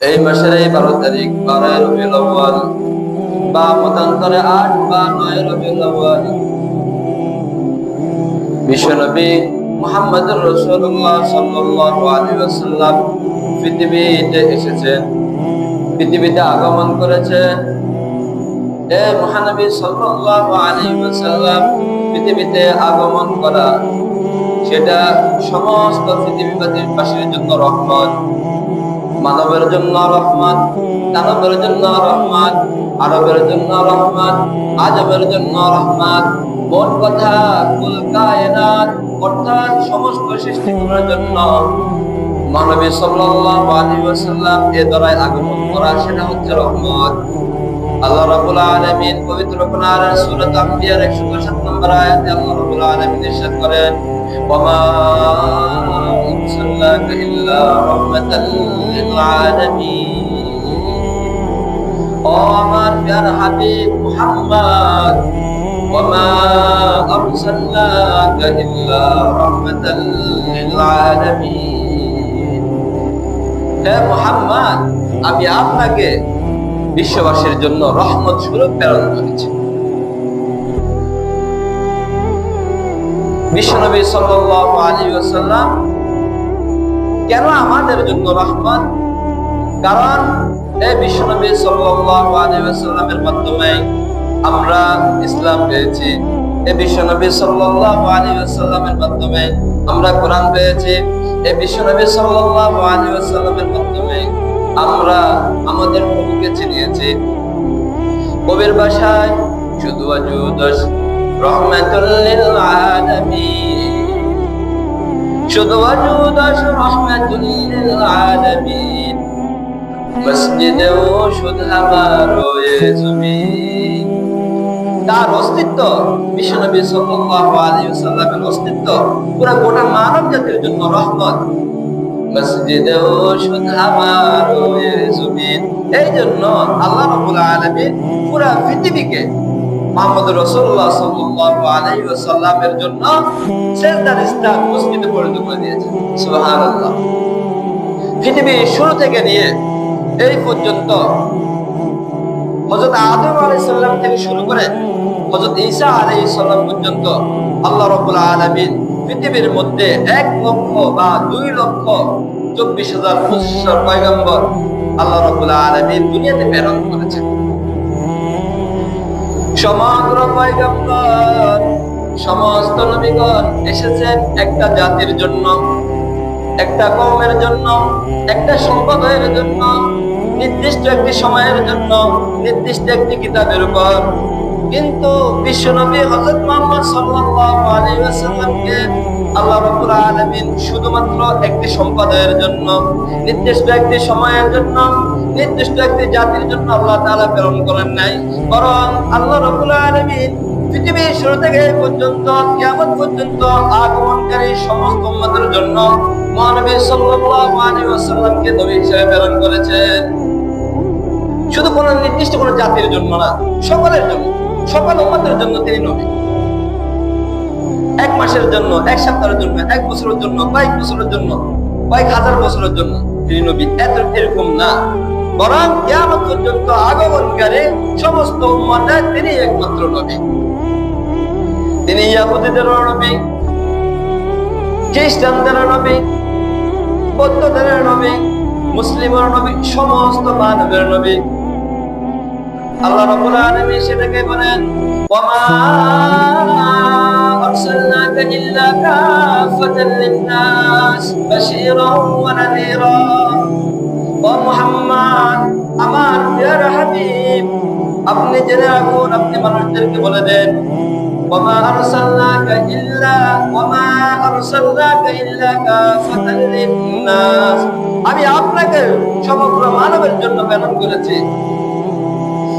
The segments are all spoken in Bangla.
এই মাসের এই 12 তারিখ 12 রবিউল আউয়াল বা মতান্তরে 8 বা 9 রবিউল আউয়াল বিশ্বনবী মুহাম্মদুর রাসূলুল্লাহ সাল্লাল্লাহু আলাইহি ওয়াসাল্লাম পৃথিবীতে এসেছেন, পৃথিবীতে আগমন করেছেন। এই মহানবী সাল্লাল্লাহু আলাইহি ওয়াসাল্লাম পৃথিবীতে আগমন করা সেটা সমস্ত পৃথিবীবাসীর জন্য রহমত, মানবের জন্য রহমত, দানবের জন্য রহমত, আরবের জন্য রহমত, আজবের জন্য রহমত। মোট কথা কুল কায়নাত অর্থাৎ সমস্ত সৃষ্টিগুলোর জন্য মহানবী সাল্লাল্লাহু আলাইহি ওয়াসাল্লাম এ দরায় আগমন করা সেটা হচ্ছে রহমত। আল্লাহ রাব্বুল আলামিন পবিত্র কোরআনের সূরা আম্বিয়ার 107 নম্বর আয়াতে আল্লাহ রাব্বুল আলামিন ইরশাদ করেন, ওয়া মা আরসালনাকা ইল্লা রাহমাতাল লিল আলামিন। ও আমার প্রিয় হাবিব মুহাম্মদ, ওয়া মা আরসালনাকা ইল্লা রাহমাতাল লিল আলামিন। হে মুহাম্মদ, আমি আপনাকে বিশ্ববাসীর জন্য রহমত স্বরূপ প্রেরণ করেছি। বিশ্বনবী সাল্লাল্লাহু আলাইহি ওয়াসাল্লাম কেন আমাদের জন্য রহমত? কারণ এই বিশ্বনবী সাল্লাল্লাহু আলাইহি ওয়াসাল্লামের মাধ্যমে আমরা ইসলাম পেয়েছি। এই বিশ্বনবী সাল্লাল্লাহু আলাইহি ওয়াসাল্লামের মাধ্যমে আমরা কোরআন পেয়েছি। এই বিশ্বনবী সাল্লাল্লাহু আলাইহি ওয়াসাল্লামের মাধ্যমে আমরা আমাদের প্রভুকে চিনিয়েছি। কবির ভাষায় শুধু ওয়াজুদাস রাহমাতুল লিল আলামিন, শুধু ওয়াজুদাস রাহমাতুল লিল আলামিন, মসজিদে ও শুধু আমারো এ জমিন। তার অস্তিত্ব, বিশ্বনবী সাল্লাল্লাহু আলাইহি ওয়াসাল্লামের অস্তিত্ব পুরো গোটা মানব জাতির জন্য রহমত। মসজিদে ও শুধু আমারো এ জমিন। এই জন্য আল্লাহ রাব্বুল আলামিন পুরো পৃথিবীকে মুহাম্মদুর রাসূলুল্লাহ সাল্লাল্লাহু আলাইহি ওয়াসাল্লামের জন্য সিজদার স্থান মসজিদে পরিণত করে দিয়েছেন। সুবহানাল্লাহ। পৃথিবী শুরু থেকে নিয়ে এই পর্যন্ত হযরত আদম আলাইহিস সালাম থেকে শুরু করে হযরত ঈসা আলাইহিস সালাম পর্যন্ত আল্লাহ রাব্বুল আলামিন পৃথিবীর মধ্যে 1 লক্ষ বা 2 লক্ষ 24,000 পয়গম্বর আল্লাহ রাব্বুল আলামিন দুনিয়াতে প্রেরণ করেছেন। সমগ্র পয়গম্বর, সমস্ত নবীগণ এসেছেন একটা জাতির জন্য, একটা কওমের জন্য, একটা সম্প্রদায়ের জন্য, নির্দিষ্ট একটি সময়ের জন্য, নির্দিষ্ট একটি কিতাবের উপর। কিন্তু বিশ্বনবী হযরত মুহাম্মদ সাল্লাল্লাহু আলাইহি ওয়াসাল্লামকে আল্লাহ রাব্বুল আলামিন শুধুমাত্র একটি সম্প্রদায়ের জন্য, নির্দিষ্ট একটি সময়ের জন্য, নির্দিষ্ট একটি জাতির জন্য আল্লাহ তাআলা প্রেরণ করেন নাই, বরং আল্লাহ রাব্বুল আলামিন পৃথিবীর শুরু থেকে পর্যন্ত কিয়ামত পর্যন্ত আগমনকারী সমস্ত উম্মতের জন্য মহানবী সাল্লাল্লাহু আলাইহি ওয়াসাল্লামকে নবী হিসেবে প্রেরণ করেছেন। শুধু কোন নির্দিষ্ট কোন জাতির জন্য না, সকলের জন্য, সকল উম্মতের জন্য তিনি নবী। 1 মাসের জন্য, 1 সপ্তাহের জন্য, 1 বছরের জন্য, কয়েক বছরের জন্য, কয়েক হাজার বছরের জন্য তিনি নবী, এরকম না, বরং কিয়ামত পর্যন্ত আগমনকারী সমস্ত উম্মতের তিনি একমাত্র নবী। তিনি ইহুদিদের নবী, খ্রিস্টানদের নবী, বৌদ্ধদের নবী, মুসলিমের নবী, সমস্ত মানবের নবী। আল্লাহ রাব্বুল আলামিন সেটাকে বলেন, ওয়া মা আরসালনাকা ইল্লা কাফাতাল লিন-নাস বাশীরাও ওয়া নাযীরা। ও মুহাম্মদ, আমার প্রিয় হাবিব, আপনি জেনে রাখুন, আপনি মানুষদেরকে বলে দেন, ওয়া মা আরসালনাকা ইল্লা কাফাতাল লিন-নাস, আমি আপনাকে সমগ্র মানবের জন্য প্রেরণ করেছি।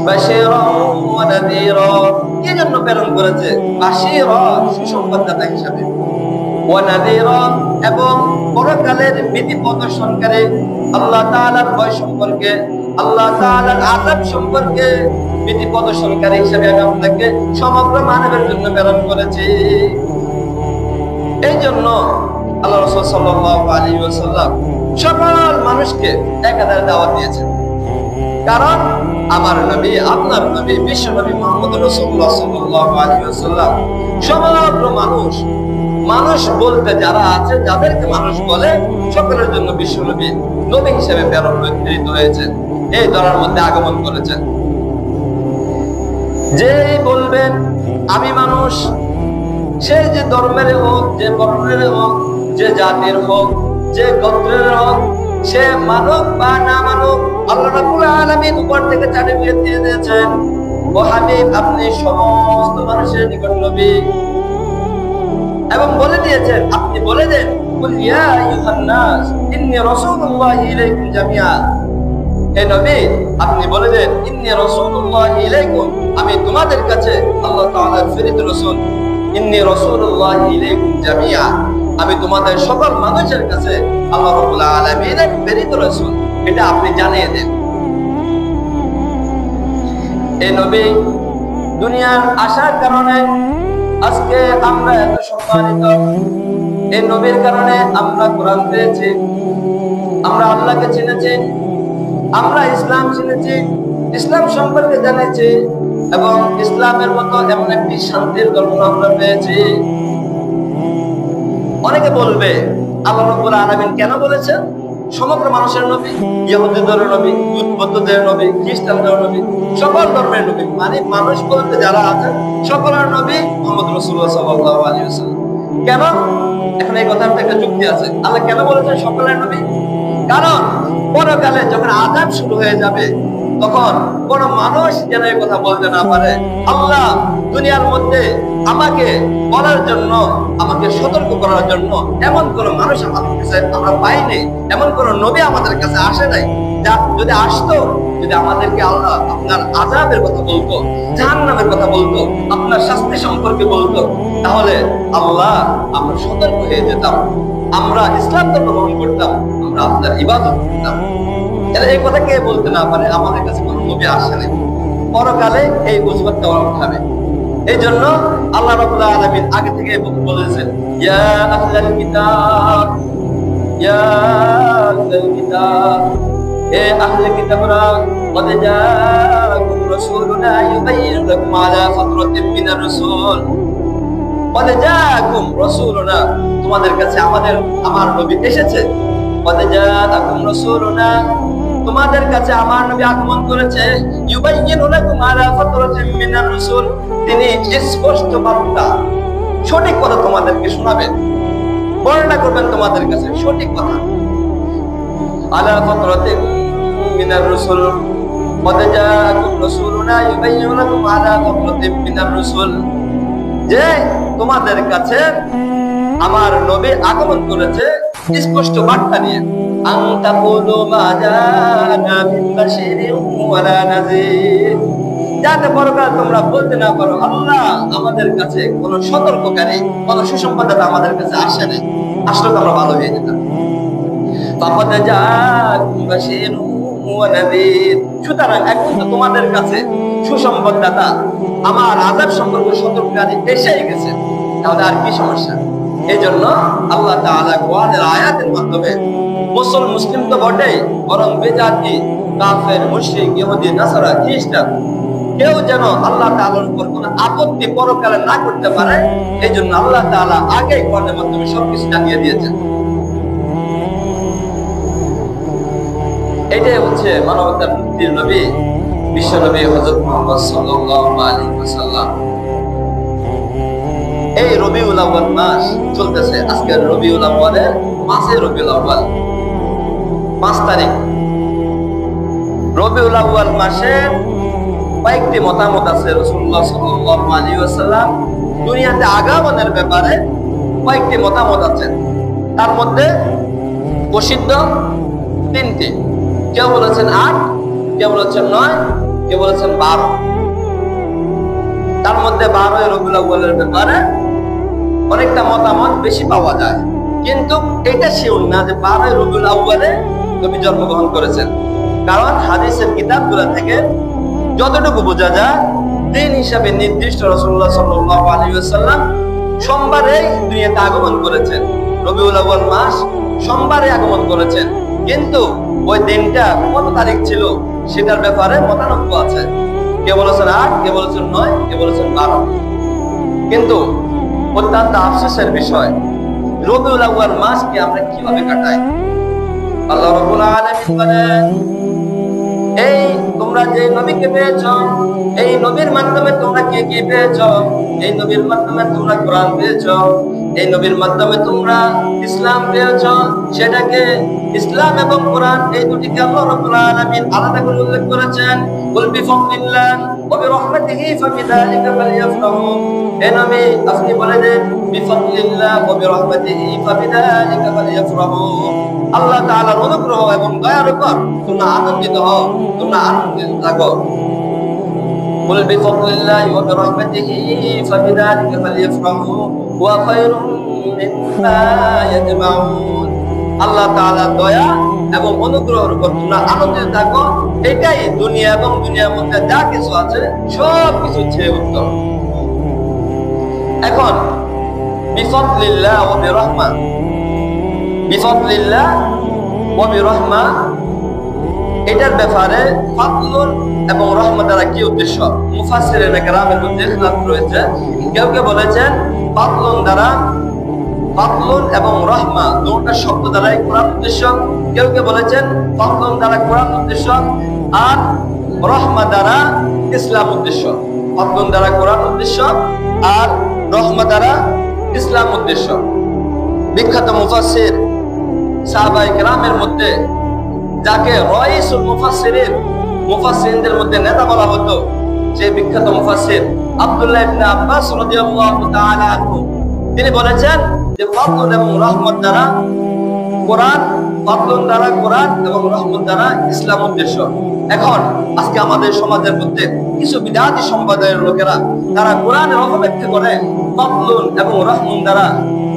বাশীরাও ওয়া নাযীরা, কি জন্য প্রেরণ করেছে? বাশীরা, সুসংবাদদাতা হিসেবে, ওয়া নাযীরা, এবং পরকালের ভীতি প্রদর্শনকারী, আল্লাহ তাআলার ভয় সম্পর্কে, আল্লাহ তাআলার আযাব সম্পর্কে ভীতি প্রদর্শনকারী হিসেবে আমি আপনাকে সমগ্র মানবের জন্য প্রেরণ করেছি। এই জন্য আল্লাহ রাসূল সাল্লাল্লাহু আলাইহি ওয়াসাল্লাম সকল মানুষকে একাধারে দাওয়াত দিয়েছেন। কারণ আমার নবী, আপনার নবী, বিশ্ব নবী মুহাম্মদ রাসূলুল্লাহ সাল্লাল্লাহু আলাইহি ওয়াসাল্লাম সমগ্র মানুষ বলতে যারা আছে, যাদেরকে মানুষ বলে, সকলের জন্য বিশ্ব নবী নবী হিসেবে প্রেরিত হয়েছেন, এই ধরার মধ্যে আগমন করেছেন। যেই বলবেন আমি মানুষ, সে যে ধর্মের হোক, যে বর্ণের হোক, যে জাতির হোক, যে গোত্রের হোক, সে মানুক বা না মানুক, আল্লাহ রাব্বুল আলামিন উপর থেকে চালিয়ে দিয়ে দিয়েছেন, ও হাবিব আপনি সমস্ত মানুষের নিকট নবী। এবং বলে দিয়েছেন, আপনি বলে দেন কুল ইয়া আইয়ুহান নাস ইন্নী রাসূলুল্লাহি ইলাইকুম জামিআ। হে নবী আপনি বলে দেন ইন্নী রাসূলুল্লাহি ইলাইকুম, আমি তোমাদের কাছে আল্লাহ তাআলার প্রেরিত রাসূল। ইন্নী রাসূলুল্লাহি ইলাইকুম জামিআ, আমি তোমাদের সকল মানুষের কাছে আল্লাহ রাব্বুল আলামিনের প্রেরিত রাসূল, এটা আপনি জানিয়ে দেন। এই নবী দুনিয়ার আসার কারণে আজকে আমরা এত সম্মানিত। এই নবীর কারণে আমরা কোরআন পেয়েছি, আমরা আল্লাহকে চিনেছি, আমরা ইসলাম চিনেছি, ইসলাম সম্পর্কে জেনেছি, এবং ইসলামের মতো এমন একটি শান্তির ধর্ম আমরা পেয়েছি। অনেকে বলবে আল্লাহ রাব্বুল আলামিন কেন বলেছেন সমগ্র মানুষের নবী, ইহুদিদের নবী, বৌদ্ধদের নবী, খ্রিস্টানদের নবী, সকল ধর্মের নবী, মানে মানুষ বলতে যারা আছেন সকলের নবী মুহাম্মদ রাসূলুল্লাহ সাল্লাল্লাহু আলাইহি ওয়াসাল্লাম। কেন? এখন এই কথার একটা যুক্তি আছে। আল্লাহ কেন বলেছেন সকলের নবী? কারণ পরকালে যখন আযাব শুরু হয়ে যাবে, তখন কোন মানুষ যেন এই কথা বলতে না পারে, আল্লাহ দুনিয়ার মধ্যে আমাকে বলার জন্য, আমাকে সতর্ক করার জন্য এমন কোন মানুষ আমাদের কাছে আমরা পাইনি, এমন কোন নবী আমাদের কাছে আসে নাই, যা যদি আসতো, যদি আমাদেরকে আল্লাহ আপনার আযাবের কথা বলতো, জাহান্নামের কথা বলতো, আপনার শাস্তি সম্পর্কে বলতো, তাহলে আল্লাহ আমরা সতর্ক হয়ে যেতাম, আমরা ইসলাম ধর্ম গ্রহণ করতাম, আমরা আপনার ইবাদত করতাম। এই কথা কে বলতে না পারে আমাদের কাছে কোন নবী আসেনি, পরকালে এই অজুহাতটা উঠাবে। এই জন্য আল্লাহ রাব্বুল আলামিন আগে থেকে বলেছেন, ইয়া আহলাল কিতাব, ইয়া আহলাল কিতাব, হে আহলে কিতাবরা, কদ জাআকুম রাসূলুনা ইউবাইয়িনু লাকুম আলা ফাতরাতিন মিনার রাসূল। কদ জাআকুম রাসূলুনা, তোমাদের কাছে আমার নবী এসেছে। কদ জাআকুম রাসূলুনা, তোমাদের কাছে আমার নবী আগমন করেছে। ইউবাইয়িনু লাকুম আলা ফাতরাতিন মিনার রাসূল, তিনি স্পষ্ট বার্তা, সঠিক কথা তোমাদেরকে শোনাবেন, বর্ণনা করবেন তোমাদের কাছে সঠিক কথা। আলা ফাতরাতিন মিনার রাসূল, কদ জাআকুম রাসূলুনা ইউবাইয়িনু লাকুম আলা ফাতরাতিন মিনার রাসূল, যে তোমাদের কাছে আমার নবী আগমন করেছে স্পষ্ট বার্তা নিয়ে। আনতা কুলু মা জানা মিন বাশিরিন ওয়ালা নাযীর, যাতে পরকাল তোমরা বলতে না পারো আল্লাহ আমাদের কাছে কোন সতর্ককারী, কোন সুসংবাদদাতা আমাদের কাছে আসে না, আসলে তো আমরা ভালো হয়ে যেতাম। ফাকাদ জাআকুম বাশিরুন ওয়া নাযীর, সুতরাং এখন তো তোমাদের কাছে সুসংবাদদাতা, আমার আযাব সম্পর্কে সতর্ককারী এসেই গেছে, তাহলে আর কি সমস্যা? এই জন্য আল্লাহ তাআলা কোরআনের আয়াতের মাধ্যমে মুসলিম তো বটেই, বরং বেজাতি, কাফের, মুশরিক, ইহুদি, নাসারা, খ্রিস্টান কেউ যেন আল্লাহ তাআলার উপর কোনো আপত্তি পরকালে না করতে পারে, এই জন্য আল্লাহ তাআলা আগেই কোরআনের মাধ্যমে সবকিছু জানিয়ে দিয়েছেন। এটাই হচ্ছে মানবতার মুক্তির নবী, বিশ্ব নবী হযরত মুহাম্মদ সাল্লাল্লাহু আলাইহি ওয়াসাল্লাম। এই রবিউল আউয়াল মাস চলতেছে, আজকে রবিউল আউয়ালের মাসে রবিউল আউয়াল 5 তারিখ। রবিউল আউয়াল মাসের কয়েকটি মতামত আছে। রাসূলুল্লাহ সাল্লাল্লাহু আলাইহি ওয়াসাল্লাম দুনিয়াতে আগমনের ব্যাপারে কয়েকটি মতামত আছে, তার মধ্যে প্রসিদ্ধ 3টি। কেউ বলেছেন 8, কেউ বলেছেন 9, কেউ বলেছেন 12। তার মধ্যে 12 রবিউল আউয়ালের ব্যাপারে অনেকটা মতামত বেশি পাওয়া যায়, কিন্তু এটা শিওর না যে 12 রবিউল আউয়ালে নবী জন্মগ্রহণ করেছেন। কারণ হাদিসের কিতাবগুলো থেকে যতটুকু বোঝা যায়, দিন হিসাবে নির্দিষ্ট রাসূলুল্লাহ সাল্লাল্লাহু আলাইহি ওয়াসাল্লাম সোমবারে দুনিয়াতে আগমন করেছেন। রবিউল আউয়াল মাস সোমবারে আগমন করেছেন। কিন্তু ওই দিনটা কত তারিখ ছিল সেটার ব্যাপারে মতানৈক্য আছে। কে বলেছেন 8, কে বলেছেন 9, কে বলেছেন 12। কিন্তু অত্যন্ত আফসোসের বিষয়, রবিউল আউয়াল মাসকে আমরা কিভাবে কাটাই? আল্লাহ রাব্বুল আলামিন বলেন, এই তোমরা যে নবীকে পেয়েছো, এই নবীর মাধ্যমে তোমরা কে কি পেয়েছো? এই নবীর মাধ্যমে তোমরা কোরআন পেয়েছো, এই নবীর মাধ্যমে তোমরা ইসলাম পেয়েছো। সেটাকে ইসলাম এবং কোরআন এই দুটিকে আল্লাহ রাব্বুল আলামিন আলাদা করে উল্লেখ করেছেন। কুল বিফাদলিল্লাহ ওয়া বিরহমাতিহি ফাবিযালিকা ফালইফরাহু। হে নবী, আপনি বলে দেন বিফাদলিল্লাহ ওয়া বিরহমাতিহি ফাবিযালিকা ফালইফরাহু। আল্লাহ তাআলার অনুগ্রহ এবং দয়ার উপর তোমরা আনন্দিত হও, তোমরা আনন্দিত থাকো। কুল বিফাদলিল্লাহ ওয়া বিরহমাতিহি ফাবিযালিকা ফালইফরাহু ওয়া খায়রুম মিম্মা ইয়াজমাউন। আল্লাহ তাআলার দয়া এবং অনুগ্রহের উপর তোমরা আনন্দিত থাকো, এটাই দুনিয়া এবং দুনিয়ার মধ্যে যা কিছু আছে সব কিছু চেয়ে উত্তম। এখন বিফাদলিল্লাহ ওয়া বিরহমা, বিফাদলিল্লাহ ওয়া বিরহমা, এটার ব্যাপারে ফাদলুন এবং রহমত দ্বারা কি উদ্দেশ্য? মুফাসসিরিনে কেরামের মধ্যে ইখতিলাফ রয়েছে। কেউ কেউ বলেছেন ফাদলুন দ্বারা, ফাদলুন এবং রহমা দুটো শব্দ দ্বারাই কোরআন উদ্দেশ্য। কেউ কেউ বলেছেন ফাদলুন দ্বারা কোরআন উদ্দেশ্য আর রহমা দ্বারা ইসলাম উদ্দেশ্য। ফাদলুন দ্বারা কোরআন উদ্দেশ্য আর রহমা দ্বারা ইসলাম উদ্দেশ্য। বিখ্যাত মুফাসসির সাহাবায়ে কেরামের মধ্যে যাকে রাইসুল মুফাসসিরিন, মুফাসসিরদের মধ্যে নেতা বলা হতো, যে বিখ্যাত মুফাসসির আব্দুল্লাহ ইবনে আব্বাস রাদিয়াল্লাহু তাআলা আনহু, তিনি বলেছেন যে ফাদলুন এবং রহমত দ্বারা কোরআন, ফাদলুন দ্বারা কোরআন এবং রহমত দ্বারা ইসলাম উদ্দেশ্য। এখন আজকে আমাদের সমাজের মধ্যে কিছু বিদআতি সম্প্রদায়ের লোকেরা তারা কোরআনের অপব্যাখ্যা করে ফাদলুন এবং রহমত দ্বারা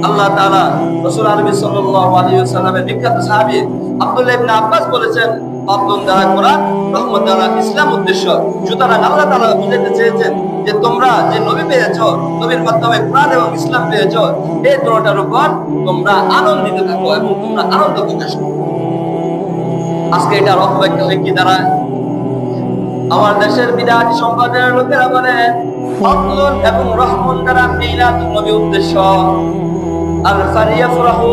আল্লাহ তাআলা রাসূল আরবি সাল্লাল্লাহু আলাইহি ওয়াসাল্লামের বিখ্যাত সাহাবী আব্দুল্লাহ ইবনে আব্বাস বলেছেন ফাদলুন দ্বারা কোরআন, রহমত দ্বারা ইসলাম উদ্দেশ্য। সুতরাং আল্লাহ তাআলা বুঝাতে চেয়েছেন যে তোমরা যে নবী পেয়েছো, নবীর মাধ্যমে কোরআন এবং ইসলাম পেয়েছো, এই দুটোটার উপর তোমরা আনন্দিত থাকো এবং তোমরা আনন্দ প্রকাশ করো। আজকে এটার অপব্যাখ্যা হয়ে কি দাঁড়ায়? আমার দেশের বিদআতি সম্প্রদায়ের লোকেরা বলে ফাদলুন এবং রহমত দ্বারা মিলাদুন নবী উদ্দেশ্য। আর ফালিয়াফরাহু,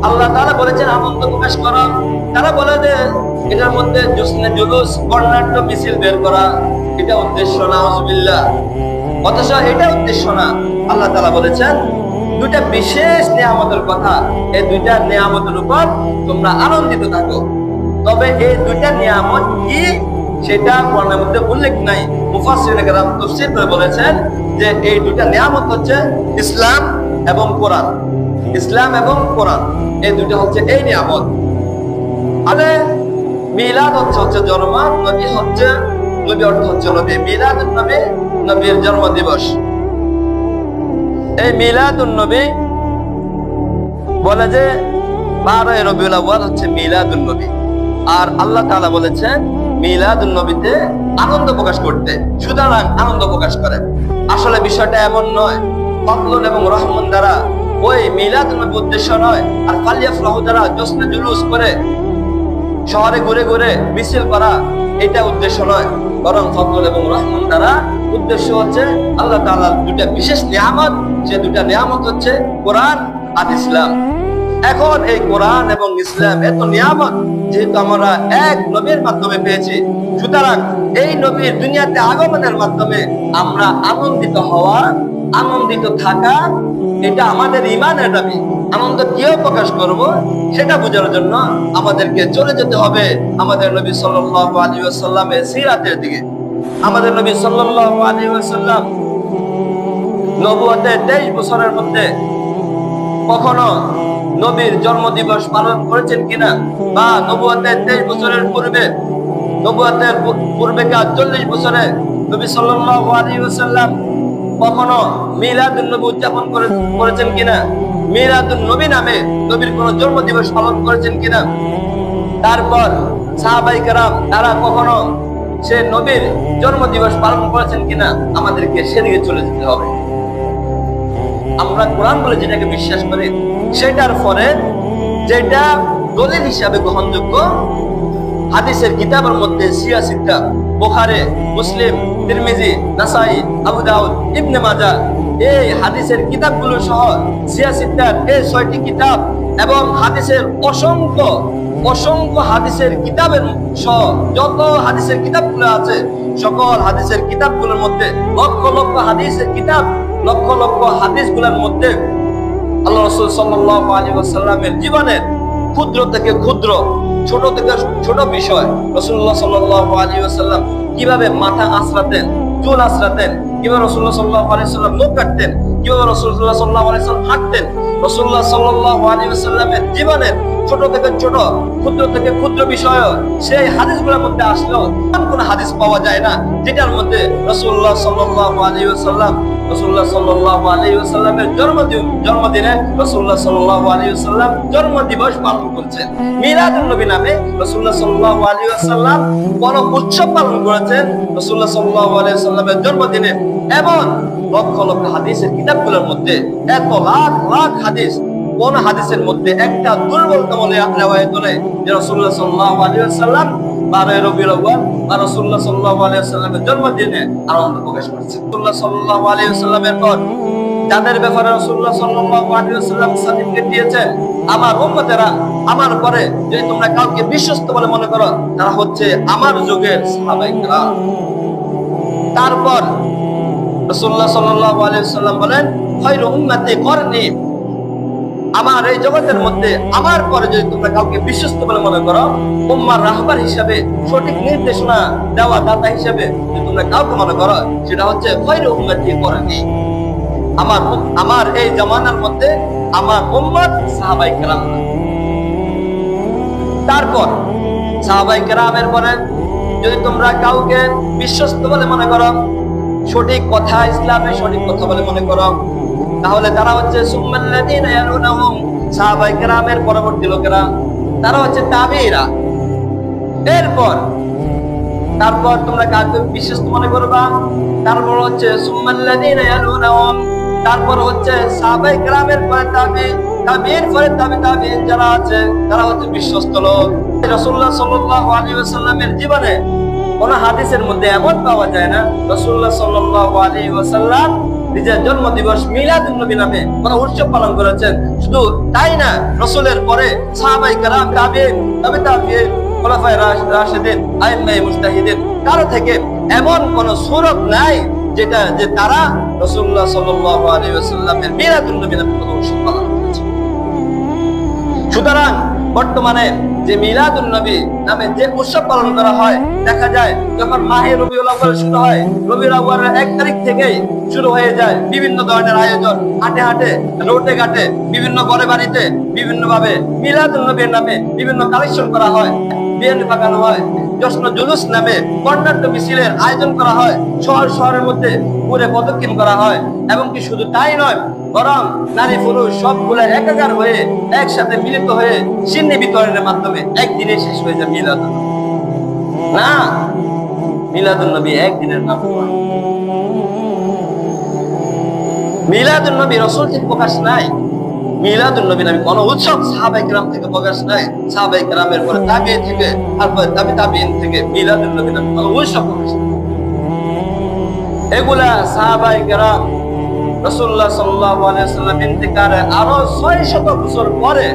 আল্লাহ তাআলা বলেছেন আনন্দ প্রকাশ করো। তারা বলে যে এটার মধ্যে জুসনে জুলুস, বর্ণাঢ্য মিছিল বের করা, এটা উদ্দেশ্য না, নাউযুবিল্লাহ। অথচ এটা উদ্দেশ্য না। আল্লাহ তাআলা বলেছেন দুইটা বিশেষ নিয়ামতের কথা, এই দুইটা নিয়ামতের উপর তোমরা আনন্দিত থাকো। তবে এই দুইটা নিয়ামত কি সেটা কোরআনের মধ্যে উল্লেখ নাই। মুফাসসিরিনে কেরাম তাফসীর করে বলেছেন যে এই দুইটা নিয়ামত হচ্ছে ইসলাম এবং কোরআন। ইসলাম এবং কোরআন এই দুইটা হচ্ছে এই নিয়ামত। আরে মিলাদ হচ্ছে জন্ম, নবী হচ্ছে, নবী অর্থ হচ্ছে নবী। মিলাদুন নবী, নবীর জন্ম দিবস। এই মিলাদুন নবী বলে যে 12 রবিউল আউয়াল হচ্ছে মিলাদুন নবী। আর আল্লাহ তাআলা বলেছেন মিলাদুন নবীতে আনন্দ প্রকাশ করতে, সুতরাং আনন্দ প্রকাশ করেন। আসলে বিষয়টা এমন নয়। ফাদলুন এবং রহমত দ্বারা ওই মিলাদুন নবী উদ্দেশ্য নয়, আর ফালিয়াফরাহু দ্বারা জশ্নে জুলুস করে শহরে ঘুরে ঘুরে মিছিল করা এটা উদ্দেশ্য নয়। বরং ফাদলুন এবং রহমত দ্বারা উদ্দেশ্য হচ্ছে আল্লাহ তাআলার দুটা বিশেষ নিয়ামত। যে দুটা নিয়ামত হচ্ছে কোরআন আর ইসলাম। এখন এই কোরআন এবং ইসলাম এত নিয়ামত যেহেতু আমরা এক নবীর মাধ্যমে পেয়েছি, সুতরাং এই নবীর দুনিয়াতে আগমনের মাধ্যমে আমরা আনন্দিত হওয়া, আনন্দিত থাকা, এটা আমাদের ঈমানের দাবি। আনন্দ কিও প্রকাশ করব সেটা বোঝার জন্য আমাদেরকে চলে যেতে হবে আমাদের নবী সাল্লাল্লাহু আলাইহি ওয়াসাল্লামের সিরাতের দিকে। আমাদের নবী সাল্লাল্লাহু আলাইহি ওয়াসাল্লাম নবুয়তের 23 বছরের মধ্যে কখনো নবীর জন্মদিবস পালন করেছেন কিনা, বা নবুয়তের 23 বছরের পূর্বে, নবুয়তের পূর্বেকার 40 বছরে নবী সাল্লাল্লাহু আলাইহি ওয়াসাল্লাম কখনো মিলাদুন নবী উদযাপন করেছেন কিনা, মিলাদুন নবী নামে নবীর কোন জন্মদিবস পালন করেছেন কিনা। তারপর সাহাবায়ে কেরাম তারা কখনো সে নবীর জন্মদিবস পালন করেছেন কিনা, আমাদেরকে সেদিকে চলে যেতে হবে। আমরা কোরআন বলে যেটাকে বিশ্বাস করি সেটার পরে যেটা দলিল হিসাবে গ্রহণযোগ্য হাদিসের কিতাবের মধ্যে সিয়াসিতা, বুখারী, মুসলিম, তিরমিজি, নাসাই, আবু দাউদ, ইবনে মাজাহ, এই হাদিসের কিতাবগুলো সহ সিয়াসিতার এই 6টি কিতাব এবং হাদিসের অসংখ্য হাদিসের কিতাবের সহ যত হাদিসের কিতাবগুলো আছে, সকল হাদিসের কিতাবগুলোর মধ্যে লক্ষ লক্ষ হাদিসের কিতাব, লক্ষ লক্ষ হাদিসগুলোর মধ্যে আল্লাহ রাসূল সাল্লাল্লাহু আলাইহি ওয়াসাল্লামের জীবনের ক্ষুদ্র থেকে ক্ষুদ্র, ছোট থেকে ছোট বিষয়, রাসূলুল্লাহ সাল্লাল্লাহু আলাইহি ওয়াসাল্লাম কিভাবে মাথা আঁচড়াতেন, চুল আঁচড়াতেন, কিভাবে রাসূলুল্লাহ সাল্লাল্লাহু আলাইহি ওয়াসাল্লাম মুখ কাটতেন, কিভাবে রাসূলুল্লাহ সাল্লাল্লাহু আলাইহি ওয়াসাল্লাম হাঁটতেন, রাসূলুল্লাহ সাল্লাল্লাহু আলাইহি ওয়াসাল্লামের জীবনের ছোট থেকে ছোট, ক্ষুদ্র থেকে ক্ষুদ্র বিষয় সেই হাদিসগুলোর মধ্যে আসলেও কোন হাদিস পাওয়া যায় না যেটার মধ্যে রাসূলুল্লাহ সাল্লাল্লাহু আলাইহি ওয়াসাল্লাম জন্মদিনে রাসূলুল্লাহ সাল্লাল্লাহু আলাইহি ওয়াসাল্লাম জন্মদিবস পালন করছেন। মিলাদুন নবী নামে রাসূলুল্লাহ সাল্লাল্লাহু আলাইহি ওয়াসাল্লাম বড় উৎসব পালন করেছেন রাসূলুল্লাহ সাল্লাল্লাহু আলাইহি ওয়াসাল্লামের জন্মদিনে। এবং লক্ষ লক্ষ হাদিসের কিতাবগুলোর মধ্যে এত লাখ লাখ হাদিস, কোন হাদিসের মধ্যে একটা দুর্বলতম রিওয়ায়াত নেই যে রাসূলুল্লাহ সাল্লাল্লাহু আলাইহি ওয়াসাল্লাম 12 রবিউল আউয়াল বা রাসূলুল্লাহ সাল্লাল্লাহু আলাইহি ওয়াসাল্লামের জন্মদিনে আনন্দ প্রকাশ করেছে। রাসূলুল্লাহ সাল্লাল্লাহু আলাইহি ওয়াসাল্লামের পর যাদের ব্যাপারে রাসূলুল্লাহ সাল্লাল্লাহু আলাইহি ওয়াসাল্লাম সার্টিফিকেট দিয়েছেন, আমার উম্মতেরা আমার পরে যদি তোমরা কাউকে বিশ্বস্ত বলে মনে করো, তারা হচ্ছে আমার যুগের সাহাবায়ে কেরাম। তারপর রাসূলুল্লাহ সাল্লাল্লাহু আলাইহি ওয়াসাল্লাম বলেন, খায়রু উম্মতি করনি, আমার এই জগতের মধ্যে আমার পরে যদি তোমরা কাউকে বিশ্বস্ত বলে মনে করো, উম্মার রাহবার হিসাবে, সঠিক নির্দেশনা দেওয়া দাতা হিসাবে যদি তোমরা কাউকে মনে করো, সেটা হচ্ছে খায়রু উম্মতি করনি, আমার এই জামানার মধ্যে আমার উম্মত সাহাবায়ে কেরাম। তারপর সাহাবায়ে কেরামের পরে যদি তোমরা কাউকে বিশ্বস্ত বলে মনে করো, সঠিক কথা, ইসলামের সঠিক কথা বলে মনে করো, তাহলে তারা হচ্ছে সুম্মাল্লাযীনা ইয়ালুনাহুম, সাহাবায়ে কেরামের পরবর্তী লোকেরা, তারা হচ্ছে তাবেঈরা। তারপর তোমরা কাকে বিশ্বস্ত মনে করবা, তারপর হচ্ছে সুম্মাল্লাযীনা ইয়ালুনাহুম, তারপর হচ্ছে সাহাবায়ে কেরামের পরে তাবেঈন পরে তাবেঈন যারা আছে তারা হচ্ছে বিশ্বস্ত লোক। রাসূলুল্লাহ সাল্লাল্লাহু আলাইহি ওয়াসাল্লামের জীবনে কোন হাদিসের মধ্যে এমন পাওয়া যায় না রাসূলুল্লাহ সাল্লাল্লাহু আলাইহি ওয়াসাল্লাম নিজের জন্মদিবস মিলাদুন নবী নামে কোন উৎসব পালন করেছেন। শুধু তাই না, রাসূলের পরে সাহাবায়ে কেরাম, তাবেঈন, তাবেঈন, খোলাফায়ে রাশিদিন, আইম্মায়ে মুজতাহিদিন, কারো থেকে এমন কোন সূরত নাই যেটা যে তারা রাসূলুল্লাহ সাল্লাল্লাহু আলাইহি ওয়াসাল্লামের মিলাদুন নবী নামে কোন উৎসব পালন করেছে। সুতরাং বর্তমানে যে মিলাদুন নবী নামে যে উৎসব পালন করা হয়, দেখা যায় যখন মাহে রবিউল আউয়াল শুরু হয়, রবিউল আউয়ালের 1 তারিখ থেকেই শুরু হয়ে যায় বিভিন্ন ধরনের আয়োজন, হাটে হাটে, রোডে ঘাটে, বিভিন্ন ঘরে বাড়িতে বিভিন্ন ভাবে মিলাদুন নবীর নামে বিভিন্ন কালেকশন করা হয়, বিয়ান পাকানো হয়, জশ্ন জুলুস নামে বর্ণাঢ্য মিছিলের আয়োজন করা হয়, শহরের মধ্যে ঘুরে প্রদক্ষিণ করা হয়। এবং কি শুধু তাই নয়, বরং নারী পুরুষ সবগুলো একাকার হয়ে একসাথে মিলিত হয়ে সিন্নি বিতরণের মাধ্যমে একদিনে শেষ হয়ে যায় মিলাদুন নবী। না, মিলাদুন নবী একদিনের নাম নয়। মিলাদুন নবী রাসূল থেকে প্রকাশ নাই, মিলাদুন নবী নামে কোন উৎসব সাহাবায়ে কেরাম থেকে প্রকাশ নাই, সাহাবায়ে কেরামের পরে তাবেঈন থেকে, তারপর তাবেঈন থেকে মিলাদুন নবী নামে কোন উৎসব প্রকাশ নাই। এগুলা সাহাবায়ে কেরাম রাসূলুল্লাহ সাল্লাল্লাহু আলাইহি ওয়াসাল্লাম ইন্তেকালের আরো 600 বছর পরে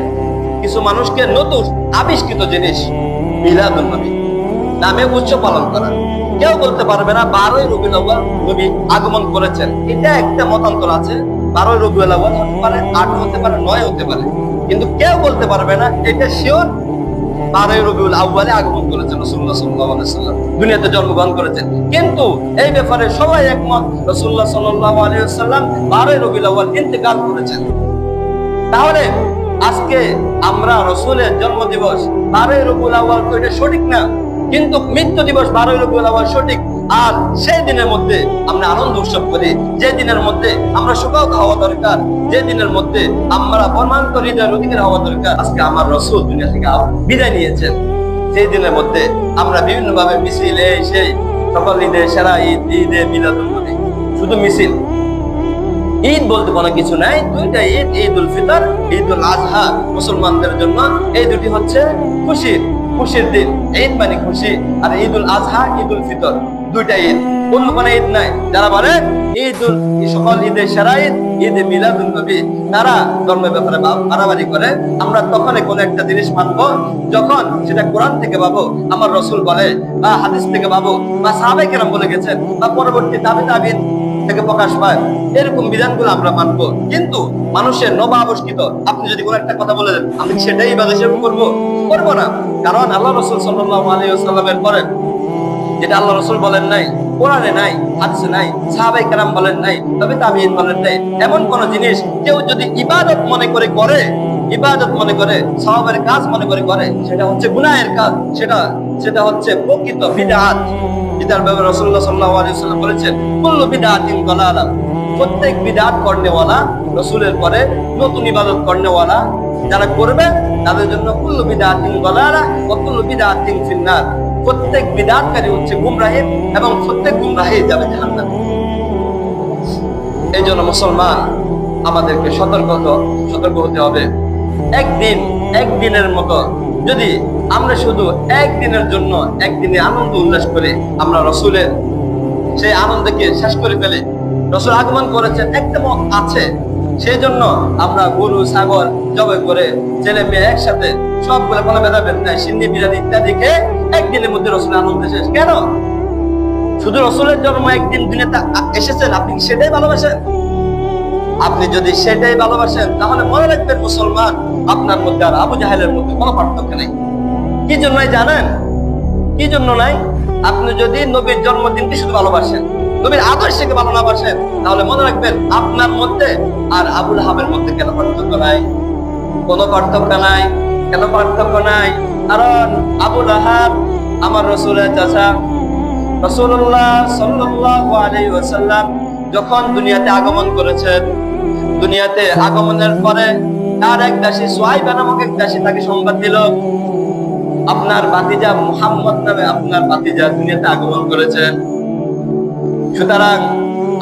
কিছু মানুষকে নতুন আবিষ্কৃত জিনিস মিলাদুন নবী নামে উৎসব পালন করা। কেউ বলতে পারবে না 12 রবিউল আউয়াল নবী আগমন করেছেন, এটা একটা মতান্তর আছে। 12 রবিউল আউয়াল হতে পারে, 8 হতে পারে, 9 হতে পারে, কিন্তু কেউ বলতে পারবে না এটা শিওর 12 রবিউল আউয়ালে আগমন করেছেন রাসূলুল্লাহ সাল্লাল্লাহু আলাইহি ওয়াসাল্লাম, দুনিয়াতে জন্মগ্রহণ করেছেন। কিন্তু এই ব্যাপারে সবাই একমত রাসূলুল্লাহ সাল্লাল্লাহু আলাইহি ওয়াসাল্লাম 12 রবিউল আউয়াল ইন্তেকাল করেছেন। তাহলে আজকে আমরা রাসূলের জন্মদিবস 12 রবিউল আউয়াল তো এটা সঠিক না, কিন্তু মৃত্যু দিবস 12 রবিউল আউয়াল সঠিক। আর সেই দিনের মধ্যে আমরা আনন্দ উৎসব করি, যে দিনের মধ্যে আমরা সুখত হওয়া দরকার, যে দিনের মধ্যে আমরা বর্মান্ত হৃদয়ের অধিকার হওয়া দরকার। আজকে আমার রাসূল দুনিয়া থেকে বিদায় নিয়েছেন, সেই দিনের মধ্যে আমরা বিভিন্ন ভাবে মিছিল, সেই সকল ঈদে, সেরা ঈদ, ঈদে মিলাদুন নবী, শুধু মিছিল। ঈদ বলতে কোনো কিছু নাই, দুইটা ঈদ, ঈদ উল ফিতর, ঈদ উল আজহা। মুসলমানদের জন্য এই দুটি হচ্ছে খুশির দিন। ঈদ মানে খুশি, আর ঈদ উল আজহা, ঈদ উল ফিতর, দুইটা ঈদ, অন্য কোনো ঈদ নাই। যারা বলে সকল ঈদের সেরা ঈদ ঈদ মিলাদুন নবী, তারা ধর্মের ব্যাপারে বাড়াবাড়ি করে। আমরা তখন কোন একটা জিনিস মানবো যখন সেটা কোরআন থেকে পাবো, আমার রসুল বলে, বা হাদিস থেকে পাবো, বা সাহাবায়ে কেরাম বলে গেছেন, বা পরবর্তী তাবিঈন থেকে প্রকাশ পায়, এরকম বিধানগুলো আমরা মানবো। কিন্তু মানুষের নবাবস্কৃত আপনি যদি কোনো একটা কথা বলে দেন, আমি সেটাই ইবাদত হিসেবে করবো না। কারণ আল্লাহ রাসূল সাল্লাল্লাহু আলাইহি ওয়াসাল্লামের পরে যেটা আল্লাহ রাসূল বলেন নাই, কোরআনে নাই, হাদিসে নাই, সাহাবায়ে কেরাম বলেন নাই, তবে তাবিঈন বলেন নাই, এমন কোন জিনিস কেউ যদি ইবাদত মনে করে সওয়াবের কাজ মনে করে, সেটা হচ্ছে গুনাহের কাজ, সেটা হচ্ছে প্রকৃত বিদআত। যেটার ব্যাপারে রাসূলুল্লাহ সাল্লাল্লাহু আলাইহি ওয়াসাল্লাম বলেছেন, কুল্লু বিদআতিন দালালা, প্রত্যেক বিদআত করনেওয়ালা, রাসূলের পরে নতুন ইবাদত করনেওয়ালা যারা করবে তাদের জন্য কুল্লু বিদআতিন দালালা ওয়া কুল্লু বিদআতিন ফিন্নার, প্রত্যেক বিদআতকারী হচ্ছে গুমরাহী এবং প্রত্যেক গুমরাহী যাবে জাহান্নামে। এই জন্য মুসলমান আমাদেরকে সতর্ক হতে হবে। একদিনের মতো যদি আমরা শুধু একদিনের জন্য একদিনে আনন্দ উল্লাস করে আমরা রসুলের সেই আনন্দকে শেষ করে ফেলে, রসুল আগমন করেছেন একদম আছে, সেই জন্য আমরা গরু ছাগল জবাই করে ছেলে মেয়ে একসাথে সবগুলো কোনো ভেদাভেদ নাই, সিন্নি বিরিয়ানি ইত্যাদি খেয়ে একদিনের মধ্যে রসুলের আনন্দ শেষ। কেন? শুধু রসুলের জন্ম একদিন দুনিয়াতে এসেছেন, আপনি সেটাই ভালোবাসেন? আপনি যদি সেটাই ভালোবাসেন তাহলে মনে রাখবেন মুসলমান, আপনার মধ্যে আর আবু জাহেলের মধ্যে কোনো পার্থক্য নেই। কি জন্য জানেন? কি জন্য নাই? আপনি যদি নবীর জন্মদিনকে শুধু ভালোবাসেন, নবীর আদর্শকে ভালো না বাসেন, তাহলে মনে রাখবেন আপনার মধ্যে আর আবুল আহাবের মধ্যে কেন পার্থক্য নাই? কোনো পার্থক্য নাই। কেন পার্থক্য নাই? কারণ আবুল আহাব আমার রসুলের চাচা। রাসূলুল্লাহ সাল্লাল্লাহু আলাইহি ওয়াসাল্লাম যখন দুনিয়াতে আগমন করেছেন, দুনিয়াতে আগমনের পরে তার এক দাসী সুহাইবা নামক এক দাসী তাকে সংবাদ দিল, আপনার ভাতিজা মুহাম্মদ নামে আপনার ভাতিজা দুনিয়াতে আগমন করেছেন, সুতরাং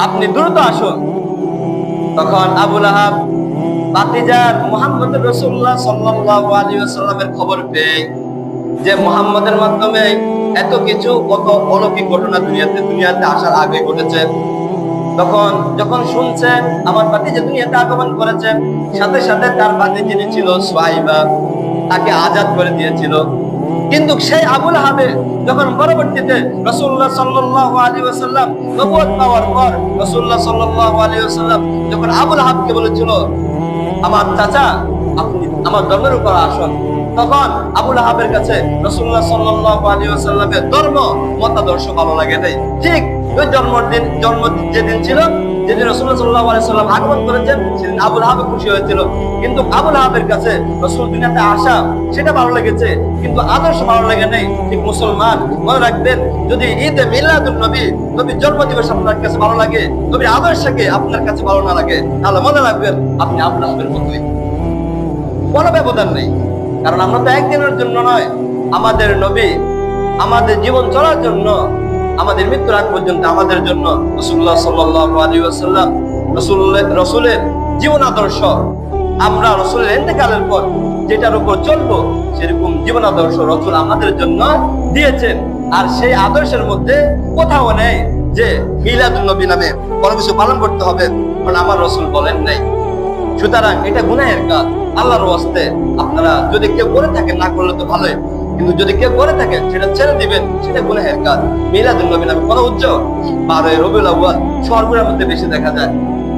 আপনি দ্রুত আসুন। তখন আবুল আহাব ভাতিজার মুহাম্মদ রাসূলুল্লাহ সাল্লাল্লাহু আলাইহি ওয়াসাল্লামের খবর পেয়ে যে মুহাম্মদের মাধ্যমে এত কিছু কত অলৌকিক ঘটনা দুনিয়াতে আসার আগে ঘটেছে, তখন যখন শুনছেন আমার ভাতিজা দুনিয়াতে আগমন করেছেন, সাথে সাথে তার ভাতিজা যিনি ছিল সুহাইবা তাকে আজাদ করে দিয়েছিল। কিন্তু সেই আবুল আহাবে যখন পরবর্তীতে রাসূলুল্লাহ সাল্লাল্লাহু আলাইহি ওয়াসাল্লাম নবুয়ত পাওয়ার পর রাসূলুল্লাহ সাল্লাল্লাহু আলাইহি ওয়াসাল্লাম যখন আবুল আহাবকে বলেছিল, আমার চাচা আপনি আমার ধর্মের উপর আসুন, তখন আবুল আহাবের কাছে রাসূলুল্লাহ সাল্লাল্লাহু আলাইহি ওয়াসাল্লামের ধর্ম মতাদর্শ ভালো লাগে নাই। ঠিক ওই জন্ম যেদিন ছিল, যেদিন রাসূলুল্লাহ সাল্লাল্লাহু আলাইহি ওয়াসাল্লাম আগমন করেছেন, সেদিন আবুল আহাব খুশি হয়েছিল। কিন্তু আবুল আহাবের কাছে রাসূল দুনিয়াতে আসা সেটা ভালো লেগেছে, কিন্তু আদর্শ ভালো লাগে নাই। ঠিক মুসলমান মনে রাখবেন, যদি ঈদে মিলাদুন নবী, নবীর জন্মদিবস আপনার কাছে ভালো লাগে, নবীর আদর্শকে আপনার কাছে ভালো না লাগে, তাহলে মনে রাখবেন আপনি আবুল আহাবের মতোই, কোনো ব্যবধান নেই। কারণ আমরা তো একদিনের জন্য নয়, আমাদের নবী আমাদের জীবন চলার জন্য, আমাদের মৃত্যুর আগ পর্যন্ত আমাদের জন্য রাসূলুল্লাহ সাল্লাল্লাহু আলাইহি ওয়াসাল্লাম রাসূলের জীবন আদর্শ, আমরা রাসূলের ইন্তেকালের পর যেটার উপর চলবো সেরকম জীবন আদর্শ রাসূল আমাদের জন্য দিয়েছেন। আর সেই আদর্শের মধ্যে কোথাও নেই যে মিলাদুন নবী নামে কোনো কিছু পালন করতে হবে, কারণ আমার রাসূল বলেন নাই। সুতরাং এটা গুনাহের কাজ, আল্লাহর ওয়াস্তে আপনারা যদি কেউ করে থাকেন, না করলে তো ভালোই, কিন্তু যদি কেউ করে থাকেন সেটা ছেড়ে দিবেন, সেটা গুনাহের কাজ। মিলাদুন নবী নামে কোনো উৎসব 12 রবিউল আউয়াল শহরগুলোর মধ্যে বেশি দেখা যায়,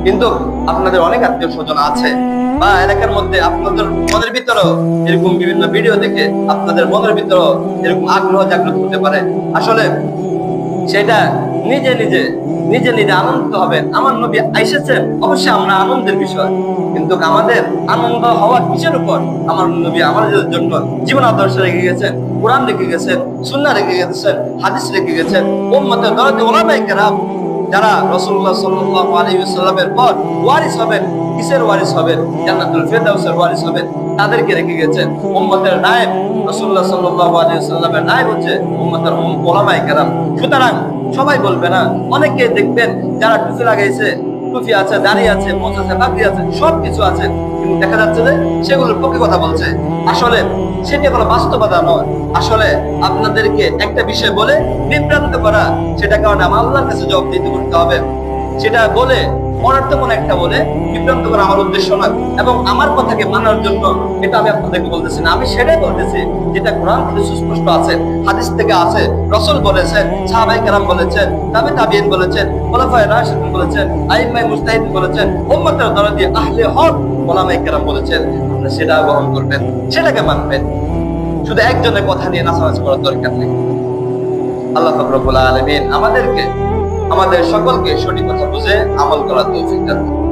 কিন্তু আপনাদের অনেক আত্মীয় স্বজন আছে বা এলাকার মধ্যে আপনাদের মনের ভিতরেও এরকম বিভিন্ন ভিডিও দেখে আপনাদের মনের ভিতরেও এরকম আগ্রহ জাগ্রত হতে পারে। আসলে সেটা নিজে নিজে আনন্দ হবেন। আমার নবী এসেছেন, অবশ্যই আমরা আনন্দের বিষয়, কিন্তু আমাদের আনন্দ হওয়ার কিসের উপর? আমার নবী আমাদের জন্য জীবন আদর্শ রেখে গেছেন, কোরআন রেখে গেছেন, সুন্নাহ রেখে গেছেন, হাদিস রেখে গেছেন। উম্মতের দরজে উলামায়ে কেরাম যারা রাসূলুল্লাহ সাল্লাল্লাহু আলাইহি ওয়াসাল্লামের পর ওয়ারিস হবেন, কিসের ওয়ারিস হবেন? জান্নাতুল ফেরদাউসের ওয়ারিস হবেন, তাদেরকে রেখে গেছেন। উম্মতের নায়েব রাসূলুল্লাহ সাল্লাল্লাহু আলাইহি ওয়াসাল্লামের নায়েব হচ্ছে উম্মতের উলামায়ে কেরাম। সুতরাং সবাই বলবে না, অনেকে দেখবেন যারা টুপি লাগাইছে টুপি আছে, দাড়ি আছে, মোজ আছে, পাগড়ি আছে, সবকিছু আছে, কিন্তু দেখা যাচ্ছে যে সেগুলোর পক্ষে কথা বলছে। আসলে সেটা কোনো বাস্তবতা নয়। আসলে আপনাদেরকে একটা বিষয় বলে বিভ্রান্ত করা, সেটা কারণে আমার আল্লাহর কাছে জবাবদিহি করতে হবে। সেটা বলে অনর্থক কোনো একটা বলে বিভ্রান্ত করা আমার উদ্দেশ্য নয়, এবং আমার কথাকে মানার জন্য এটা আমি আপনাদেরকে বলতেছি না। আমি সেটাই বলতেছি যেটা কোরআন থেকে সুস্পষ্ট আছে, হাদিস থেকে আছে। রাসূল বলেছেন, সাহাবায়ে কেরাম বলেছেন, তাবিঈন বলেছেন, খুলাফায়ে রাশিদুন বলেছেন, আইম্মায়ে মুজতাহিদিন বলেছেন, উম্মতের দরদি আহলে হক উলামায়ে কেরাম বলেছেন। আপনি সেটা গ্রহণ করবেন, সেটাকে মানবেন। শুধু একজনের কথা নিয়ে নাচানাচি করার দরকার নেই। আল্লাহ পাক রব্বুল আলামিন আমাদের সকলকে সঠিক কথা বুঝে আমল করার তৌফিক দান করুন।